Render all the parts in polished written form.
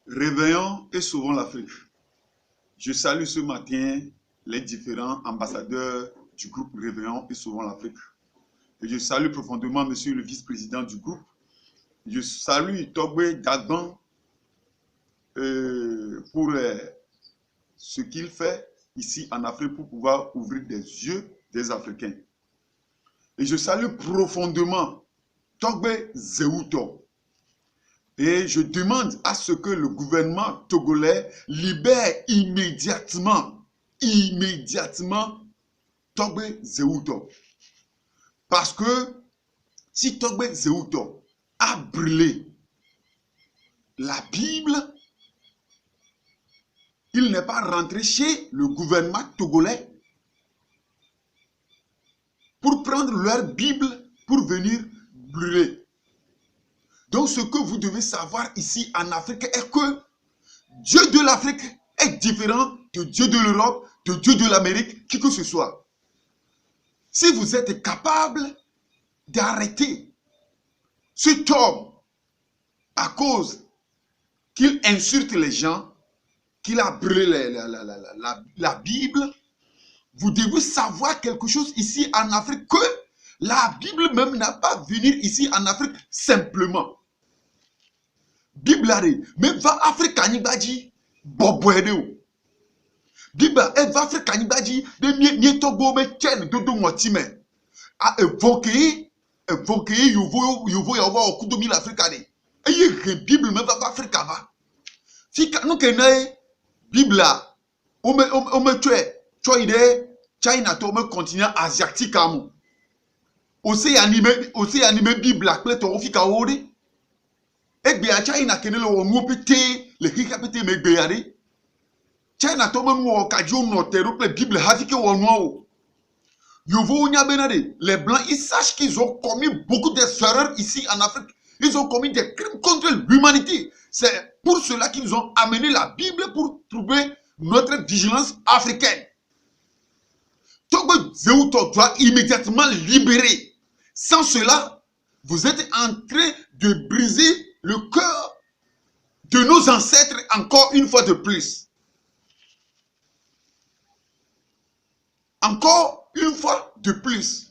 Réveillons et sauvons l'Afrique. Je salue ce matin les différents ambassadeurs du groupe Réveillons et sauvons l'Afrique. Et je salue profondément monsieur le vice-président du groupe. Je salue Togbe Dagban pour ce qu'il fait ici en Afrique pour pouvoir ouvrir des yeux des Africains. Et je salue profondément Togbe Zewuto. Et je demande à ce que le gouvernement togolais libère immédiatement Togbe Zewuto. Parce que si Togbe Zewuto a brûlé la Bible, il n'est pas rentré chez le gouvernement togolais pour prendre leur Bible pour venir brûler. Donc ce que vous devez savoir ici en Afrique est que Dieu de l'Afrique est différent de Dieu de l'Europe, de Dieu de l'Amérique, qui que ce soit. Si vous êtes capable d'arrêter cet homme à cause qu'il insulte les gens, qu'il a brûlé la Bible, vous devez savoir quelque chose ici en Afrique, que la Bible même n'a pas venir ici en Afrique simplement. Bible mais va Afrique Kanibadi, Boboedeo. Bible va Afrique Kanibadi, de Mietogo me chen dodo motime. A évoquer yovo yawa okudomi l'Afrique ade. Eye Bible même va Afrique va. Fika nous kenae Bible o me tue China to me continent asiatique amu. Ose animé Bible akple to fika ori. Egbe ya China kenele wo mu pete le kika pete me gbe yare. China to me wo kajo no tero ple Bible hafike wo no. Yovo nya benade, les blancs ils sachent qu'ils ont commis beaucoup d'erreurs ici en Afrique. Ils ont commis des crimes contre l'humanité. C'est pour cela qu'ils ont amené la Bible pour trouver notre vigilance africaine. Togbe Zewuto doit immédiatement libérer. Sans cela, vous êtes en train de briser le cœur de nos ancêtres encore une fois de plus. Encore une fois de plus.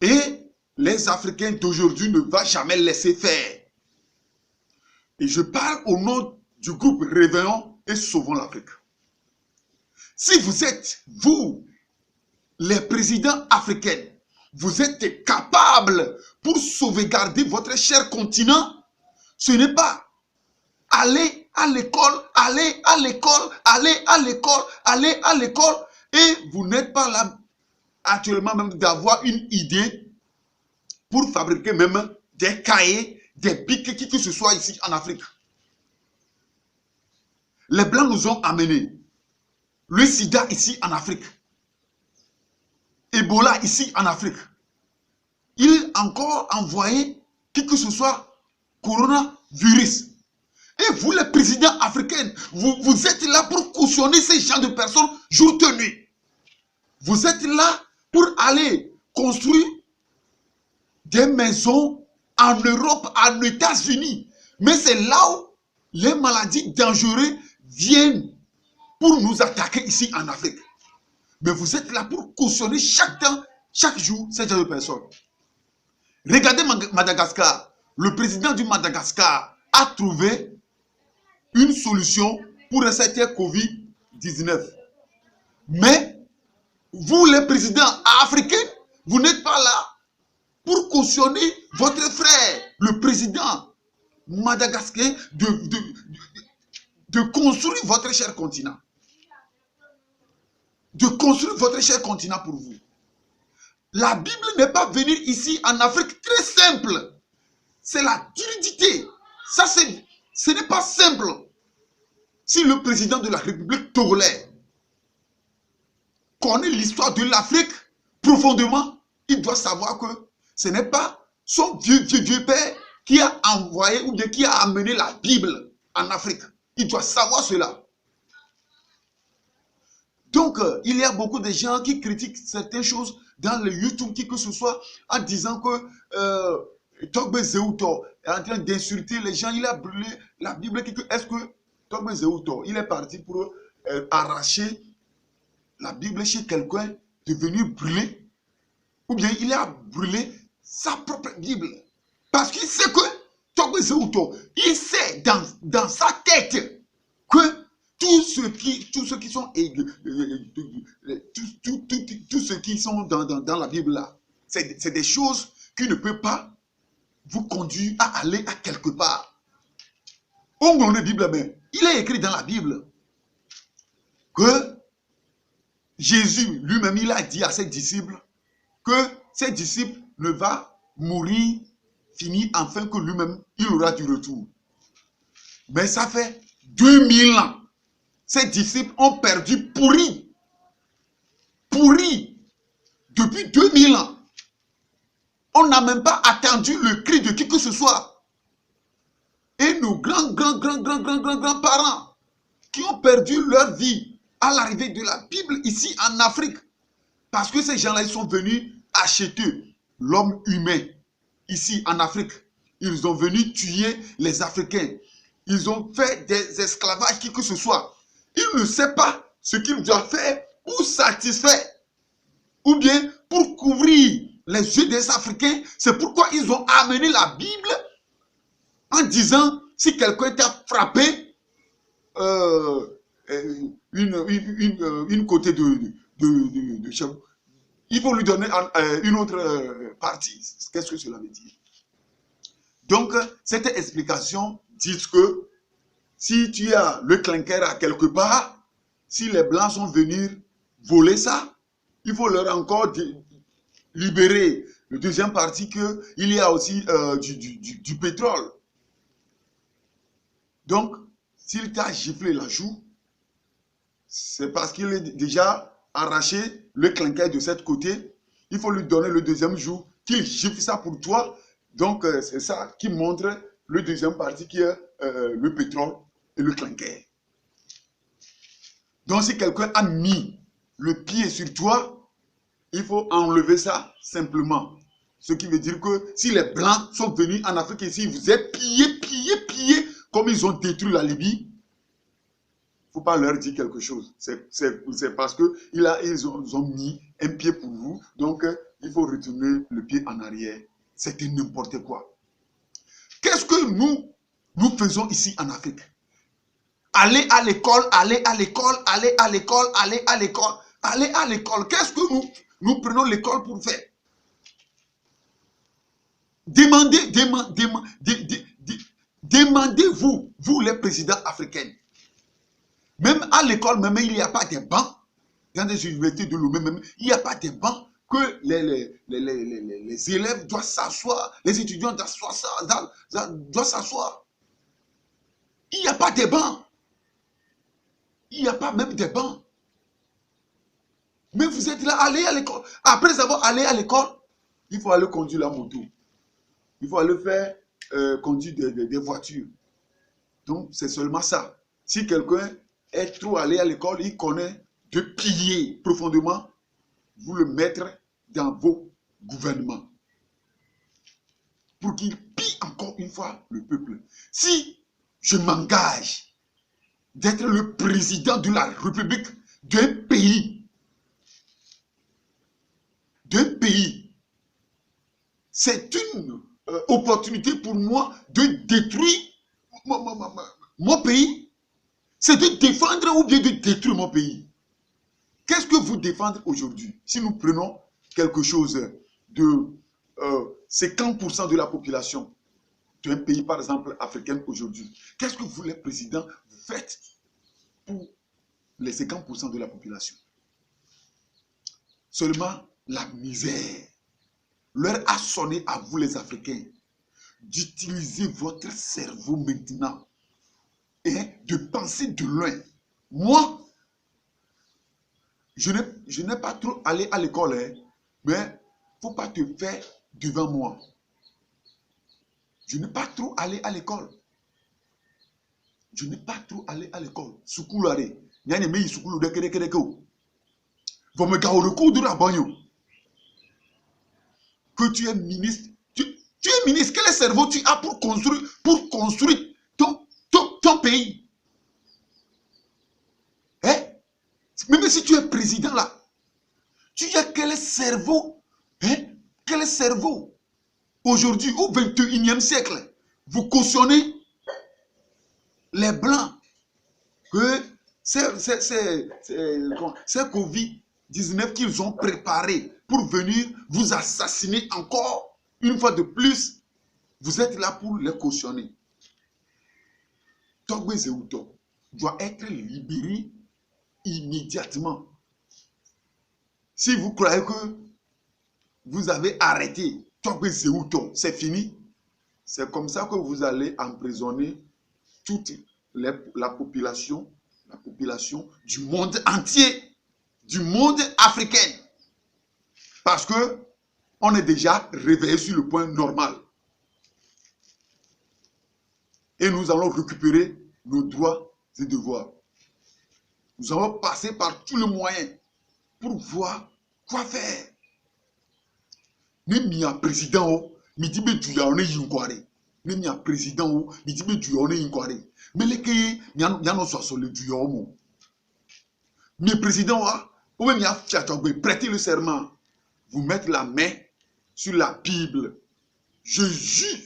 Et les Africains d'aujourd'hui ne vont jamais laisser faire. Et je parle au nom du groupe Réveillons et Sauvons l'Afrique. Si vous êtes, vous, les présidents africains, vous êtes capables pour sauvegarder votre cher continent, ce n'est pas aller à l'école, aller à l'école, aller à l'école, aller à l'école, et vous n'êtes pas là actuellement même d'avoir une idée pour fabriquer même des cahiers, des bics, qui que ce soit ici en Afrique. Les Blancs nous ont amené le sida ici en Afrique. Ebola ici en Afrique. Il a encore envoyé qui que ce soit coronavirus. Et vous les présidents africains, vous êtes là pour cautionner ces gens de personnes jour et nuit. Vous êtes là pour aller construire des maisons en Europe, en États-Unis. Mais c'est là où les maladies dangereuses viennent pour nous attaquer ici en Afrique. Mais vous êtes là pour cautionner chaque jour ces gens de personnes. Regardez Madagascar. Le président du Madagascar a trouvé une solution pour cette Covid-19. Mais vous, les présidents africains, vous n'êtes pas là pour cautionner votre frère, le président madagascar, de construire votre cher continent. De construire votre cher continent pour vous. La Bible n'est pas venue ici en Afrique très simple. C'est la turidité. Ça, ce n'est pas simple. Si le président de la République togolais connaît l'histoire de l'Afrique profondément, il doit savoir que ce n'est pas son vieux père qui a envoyé ou bien qui a amené la Bible en Afrique. Il doit savoir cela. Donc, il y a beaucoup de gens qui critiquent certaines choses dans le YouTube, qui que ce soit, en disant que Togbe Zeuto est en train d'insulter les gens. Il a brûlé la Bible. Est-ce que Togbe Zeuto, il est parti pour arracher la Bible chez quelqu'un, de venir brûler? Ou bien il a brûlé sa propre Bible? Parce qu'il sait que Togbe Zeuto, il sait dans sa tête que tous ceux qui sont tous ceux qui sont dans la Bible là, c'est des choses qui ne peuvent pas vous conduire à aller à quelque part. On connaît la Bible, mais il est écrit dans la Bible que Jésus lui-même, il a dit à ses disciples que ses disciples ne vont mourir, finir, enfin que lui-même, il aura du retour. Mais ça fait 2000 ans. Ses disciples ont perdu pourri. Depuis 2000 ans. On n'a même pas attendu le cri de qui que ce soit. Et nos grands-parents qui ont perdu leur vie à l'arrivée de la Bible ici en Afrique. Parce que ces gens-là, ils sont venus acheter l'homme humain ici en Afrique. Ils ont venu tuer les Africains. Ils ont fait des esclavages, qui que ce soit. Ils ne savent pas ce qu'ils doivent faire pour satisfaire. Ou bien pour couvrir les yeux des Africains. C'est pourquoi ils ont amené la Bible en disant, si quelqu'un t'a frappé une côté de cheveux, il faut lui donner une autre partie. Qu'est-ce que cela veut dire? Donc, cette explication dit que si tu as le clinker à quelque part, si les Blancs sont venus voler ça, il faut leur encore libérer le deuxième partie qu'il y a aussi du pétrole. Donc, s'il t'a giflé la joue, c'est parce qu'il est déjà arraché le clinquet de cette côté. Il faut lui donner le deuxième jour, qu'il gifle ça pour toi. Donc, c'est ça qui montre le deuxième partie qui est le pétrole et le clinquet. Donc, si quelqu'un a mis le pied sur toi, il faut enlever ça simplement. Ce qui veut dire que si les Blancs sont venus en Afrique ici, ils vous êtes pillés, comme ils ont détruit la Libye, il ne faut pas leur dire quelque chose. C'est parce qu'ils ont mis un pied pour vous, donc il faut retourner le pied en arrière. C'était n'importe quoi. Qu'est-ce que nous faisons ici en Afrique? Aller à l'école. Qu'est-ce que nous prenons l'école pour faire? Demandez-vous, vous les présidents africains. Même à l'école, même il n'y a pas de bancs. Dans des universités de Lomé, même il n'y a pas de bancs que les élèves doivent s'asseoir, les étudiants doivent s'asseoir. Il n'y a pas de bancs. Il n'y a pas même de bancs. Mais vous êtes là, allez à l'école. Après avoir allé à l'école, il faut aller conduire la moto. Il faut aller faire conduire des voitures. Donc, c'est seulement ça. Si quelqu'un est trop allé à l'école, il connaît de piller profondément, vous le mettre dans vos gouvernements. Pour qu'il pille encore une fois le peuple. Si je m'engage d'être le président de la République d'un pays, c'est une opportunité pour moi de détruire mon pays. C'est de défendre ou bien de détruire mon pays. Qu'est-ce que vous défendez aujourd'hui? Si nous prenons quelque chose de 50% de la population d'un pays, par exemple, africain aujourd'hui, qu'est-ce que vous, les présidents, vous faites pour les 50% de la population? Seulement la misère leur a sonné à vous, les Africains, d'utiliser votre cerveau maintenant et de penser de loin. Moi, je n'ai pas trop allé à l'école, hein, mais il ne faut pas te faire devant moi. Je n'ai pas trop allé à l'école. Soukoulare. Nyane me soukoulou de kerekereko. Vos me gars au recours de la bagno. Que tu es ministre, Tu es ministre, quel cerveau tu as pour construire ton pays? Hein? Même si tu es président là, tu as quel cerveau? Hein? Quel cerveau? Aujourd'hui, au 21e siècle, vous cautionnez les Blancs que c'est Covid-19 qu'ils ont préparé pour venir vous assassiner encore une fois de plus. Vous êtes là pour les cautionner. Togbé Zewuto doit être libéré immédiatement. Si vous croyez que vous avez arrêté Togbé Zewuto, c'est fini. C'est comme ça que vous allez emprisonner toute la population du monde entier, du monde africain. Parce que on est déjà réveillé sur le point normal. Et nous allons récupérer nos droits et devoirs. Nous allons passer par tous les moyens pour voir quoi faire. Même il y a président, mais dit que tu as un inquare. Même il y a président, mais dit que tu as un inquare. Mais les qui y a nos sur le duo. Mais président, ou même il y a prêter le serment, vous mettre la main sur la Bible. Je jure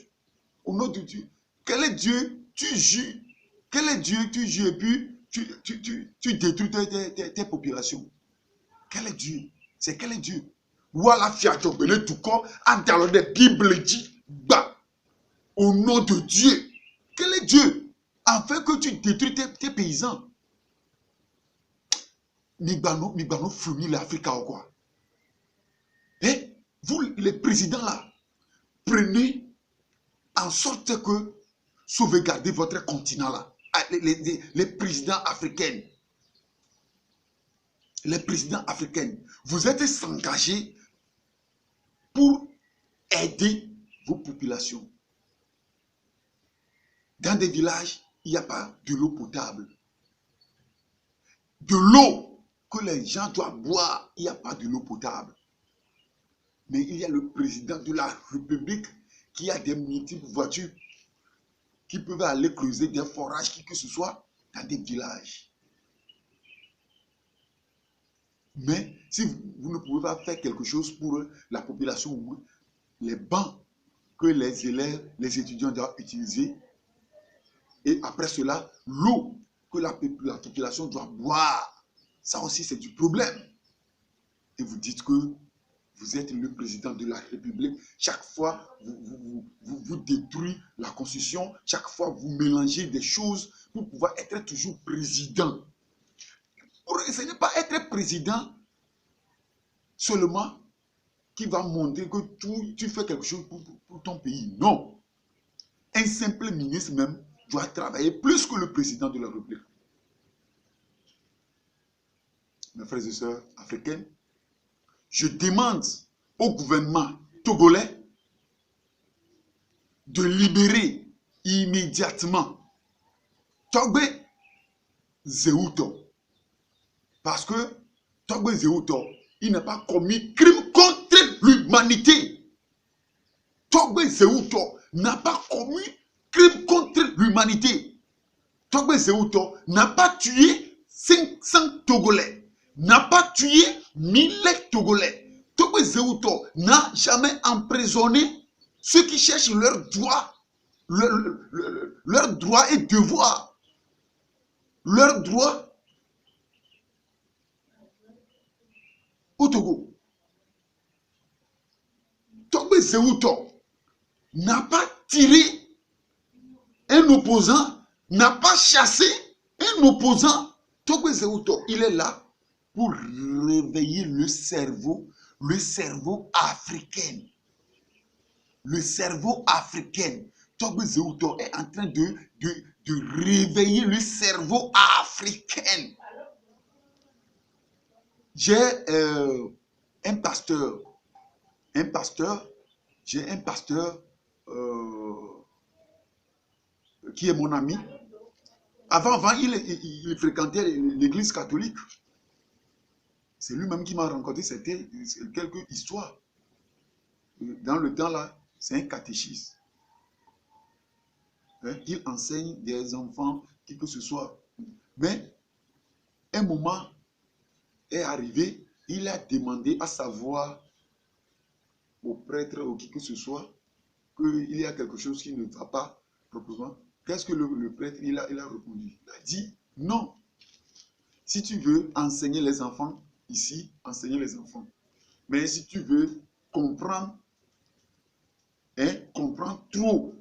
au nom de Dieu. Quel est Dieu? Tu jures. Quel est Dieu? Tu jures et puis tu détruis tes populations. Quel est Dieu? C'est quel est Dieu? Voilà, fiato, le tout corps, à dans la Bible dit, bah, au nom de Dieu. Quel est Dieu? Afin que tu détruis tes paysans. Nous fournir l'Afrique ou quoi? Et vous, les présidents là, prenez en sorte que sauvegardez votre continent là. Les présidents africains. Les présidents africains, vous êtes engagés pour aider vos populations. Dans des villages, il n'y a pas de l'eau potable. De l'eau que les gens doivent boire, il n'y a pas de l'eau potable. Mais il y a le président de la République qui a des multiples voitures qui peuvent aller creuser des forages, qui que ce soit, dans des villages. Mais si vous ne pouvez pas faire quelque chose pour la population, les bancs que les élèves, les étudiants doivent utiliser, et après cela, l'eau que la population doit boire, ça aussi c'est du problème. Et vous dites que vous êtes le président de la République, chaque fois vous détruisez la Constitution, chaque fois vous mélangez des choses pour pouvoir être toujours président. Ce n'est pas être président seulement qui va montrer que tu fais quelque chose pour ton pays. Non. Un simple ministre même doit travailler plus que le président de la République. Mes frères et sœurs africains, je demande au gouvernement togolais de libérer immédiatement Togbé Zewuto. Parce que Togbé Zewuto, il n'a pas commis crime contre l'humanité. Togbé Zewuto n'a pas commis crime contre l'humanité. Togbé Zewuto n'a pas tué 500 Togolais, n'a pas tué 1000 Togolais. Togbé Zewuto n'a jamais emprisonné ceux qui cherchent leurs droits, leurs droits et devoirs. Leurs droits au Togo. Togbé Zewuto n'a pas tiré un opposant, n'a pas chassé un opposant. Togbé Zewuto, il est là pour réveiller le cerveau africain. Le cerveau africain. Togbé Zewuto est en train de réveiller le cerveau africain. J'ai un pasteur, qui est mon ami. Avant il fréquentait l'église catholique. C'est lui-même qui m'a rencontré, c'était quelques histoires. Dans le temps là, C'est un catéchisme. Hein? Il enseigne des enfants, qui que ce soit. Mais un moment est arrivé, il a demandé à savoir au prêtre ou qui que ce soit qu'il y a quelque chose qui ne va pas proprement. Qu'est-ce que le prêtre il a répondu? Il a dit non. Si tu veux enseigner les enfants ici, enseigner les enfants. Mais si tu veux comprendre, comprendre trop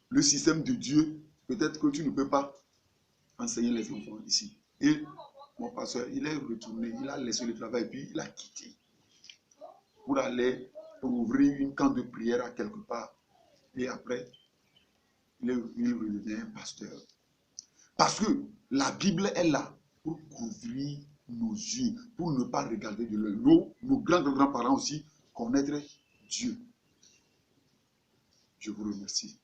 le système de Dieu, peut-être que tu ne peux pas enseigner les enfants ici. Et mon pasteur, il est retourné, il a laissé le travail, puis il a quitté pour aller ouvrir une camp de prière à quelque part. Et après, il redevient pasteur. Parce que la Bible est là pour couvrir nos yeux, pour ne pas regarder de l'œil. Nos grands-grands-parents aussi connaître Dieu. Je vous remercie.